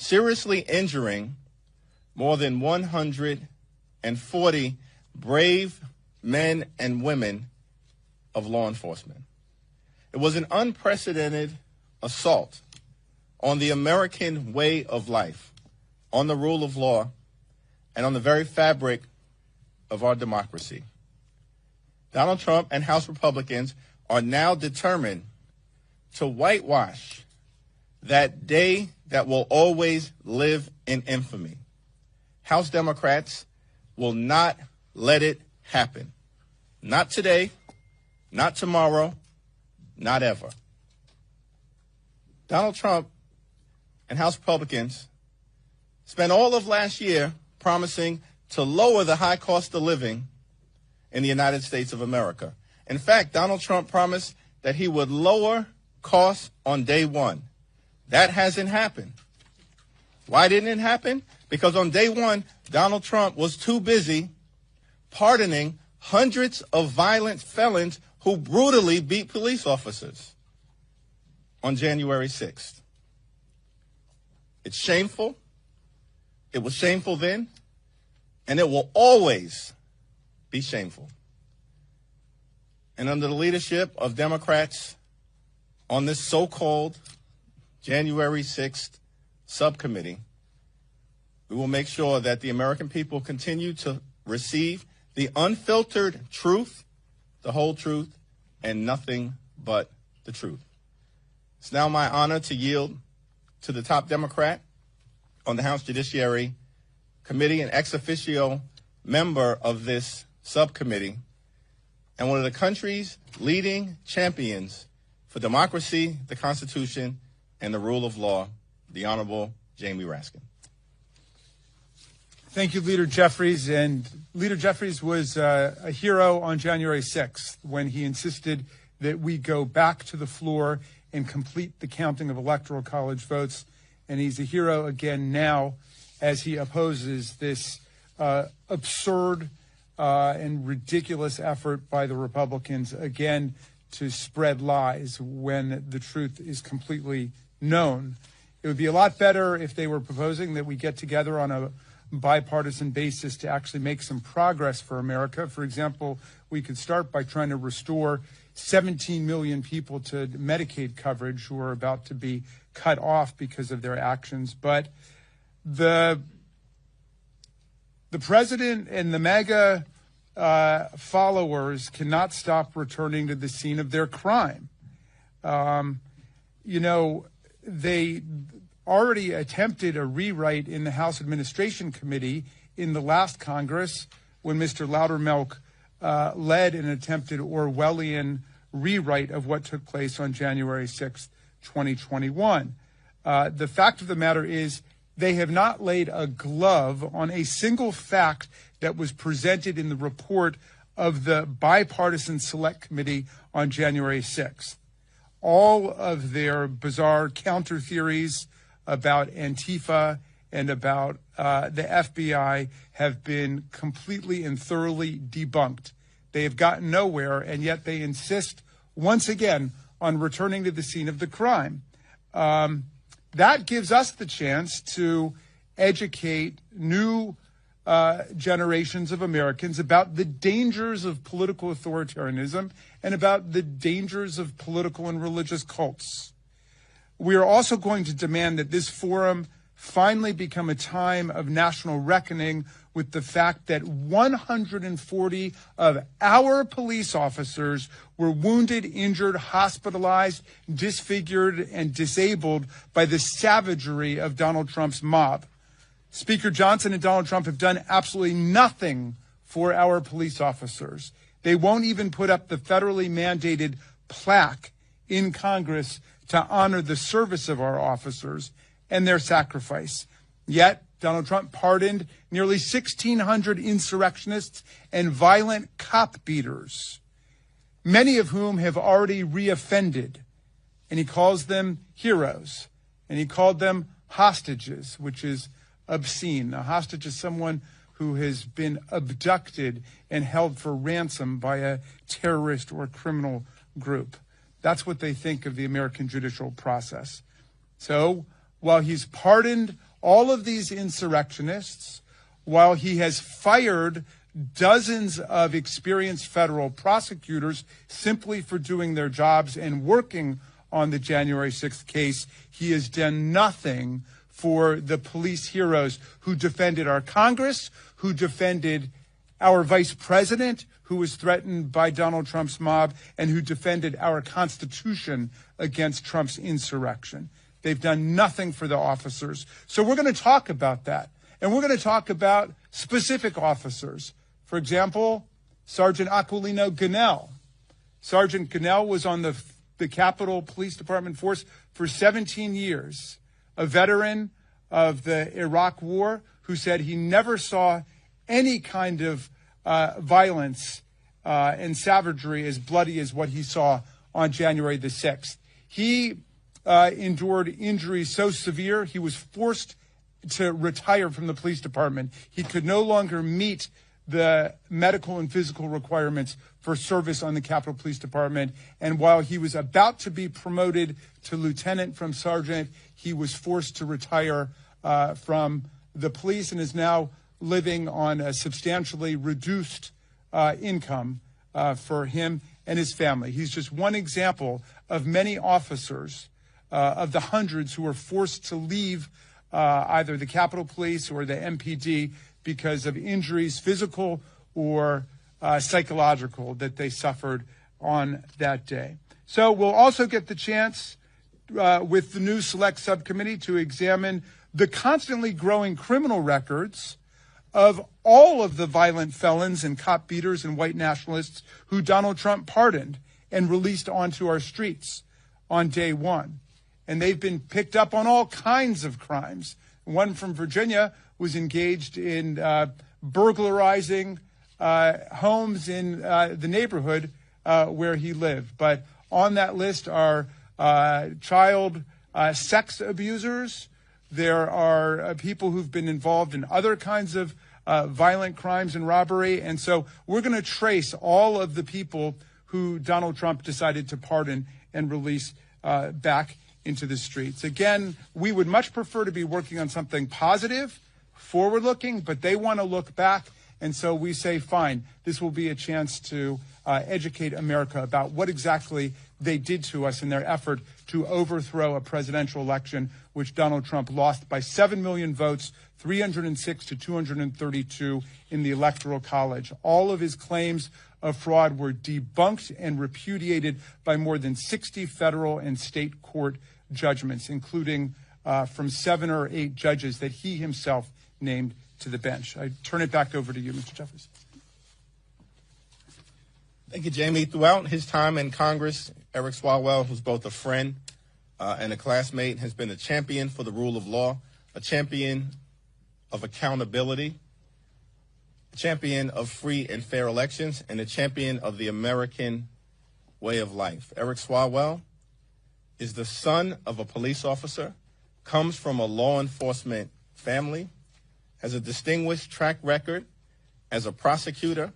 seriously injuring more than 140 brave men and women of law enforcement. It was an unprecedented assault on the American way of life, on the rule of law, and on the very fabric of our democracy. Donald Trump and House Republicans are now determined to whitewash that day that will always live in infamy. House Democrats will not let it happen. Not today, not tomorrow, not ever. Donald Trump and House Republicans spent all of last year promising to lower the high cost of living in the United States of America. In fact, Donald Trump promised that he would lower costs on day one. That hasn't happened. Why didn't it happen? Because on day one, Donald Trump was too busy pardoning hundreds of violent felons who brutally beat police officers on January 6th. It's shameful. It was shameful then, and it will always be shameful. And under the leadership of Democrats on this so-called January 6th subcommittee, we will make sure that the American people continue to receive the unfiltered truth, the whole truth, and nothing but the truth. It's now my honor to yield to the top Democrat on the House Judiciary Committee, an ex officio member of this subcommittee, and one of the country's leading champions for democracy, the Constitution, and the rule of law, the Honorable Jamie Raskin. Thank you, Leader Jeffries. And Leader Jeffries was a hero on January 6th when he insisted that we go back to the floor and complete the counting of electoral college votes. And he's a hero again now as he opposes this absurd and ridiculous effort by the Republicans again to spread lies when the truth is completely known. It would be a lot better if they were proposing that we get together on a bipartisan basis to actually make some progress for America. For example, we could start by trying to restore 17 million people to Medicaid coverage who are about to be cut off because of their actions. But the president and the MAGA followers cannot stop returning to the scene of their crime. They already attempted a rewrite in the House Administration Committee in the last Congress when Mr. Loudermilk led an attempted Orwellian rewrite of what took place on January 6th, 2021. The fact of the matter is they have not laid a glove on a single fact that was presented in the report of the bipartisan select committee on January 6th. All of their bizarre counter theories about Antifa and about the FBI have been completely and thoroughly debunked. They have gotten nowhere, and yet they insist once again on returning to the scene of the crime. That gives us the chance to educate new generations of Americans about the dangers of political authoritarianism and about the dangers of political and religious cults. We are also going to demand that this forum finally become a time of national reckoning with the fact that 140 of our police officers were wounded, injured, hospitalized, disfigured, and disabled by the savagery of Donald Trump's mob. Speaker Johnson and Donald Trump have done absolutely nothing for our police officers. They won't even put up the federally mandated plaque in Congress to honor the service of our officers and their sacrifice. Yet, Donald Trump pardoned nearly 1,600 insurrectionists and violent cop beaters, many of whom have already reoffended. And he calls them heroes. And he called them hostages, which is obscene. A hostage is someone who has been abducted and held for ransom by a terrorist or criminal group. That's what they think of the American judicial process. So while he's pardoned all of these insurrectionists, while he has fired dozens of experienced federal prosecutors simply for doing their jobs and working on the January 6th case, he has done nothing for the police heroes who defended our Congress, who defended our vice president, who was threatened by Donald Trump's mob, and who defended our Constitution against Trump's insurrection. They've done nothing for the officers. So we're going to talk about that. And we're going to talk about specific officers. For example, Sergeant Aquilino Gunnell. Sergeant Gunnell was on the Capitol Police Department force for 17 years, a veteran of the Iraq War who said he never saw any kind of violence and savagery as bloody as what he saw on January the 6th. He endured injuries so severe he was forced to retire from the police department. He could no longer meet the medical and physical requirements for service on the Capitol Police Department. And while he was about to be promoted to lieutenant from sergeant, he was forced to retire from the police and is now living on a substantially reduced income for him and his family. He's just one example of many officers of the hundreds who were forced to leave either the Capitol Police or the MPD because of injuries, physical or psychological, that they suffered on that day. So we'll also get the chance with the new select subcommittee to examine the constantly growing criminal records of all of the violent felons and cop beaters and white nationalists who Donald Trump pardoned and released onto our streets on day one. And they've been picked up on all kinds of crimes. One from Virginia was engaged in burglarizing homes in the neighborhood where he lived. But on that list are child sex abusers. There are people who've been involved in other kinds of violent crimes and robbery. And so we're going to trace all of the people who Donald Trump decided to pardon and release back into the streets. Again, we would much prefer to be working on something positive, forward-looking, but they want to look back. And so we say, fine, this will be a chance to educate America about what exactly they did to us in their effort to overthrow a presidential election, which Donald Trump lost by 7 million votes, 306 to 232 in the Electoral College. All of his claims of fraud were debunked and repudiated by more than 60 federal and state court judgments, including from 7 or 8 judges that he himself named to the bench. I turn it back over to you, Mr. Jeffries. Thank you, Jamie. Throughout his time in Congress, Eric Swalwell, who's both a friend and a classmate, has been a champion for the rule of law, a champion of accountability, a champion of free and fair elections, and a champion of the American way of life. Eric Swalwell is the son of a police officer, comes from a law enforcement family, has a distinguished track record as a prosecutor,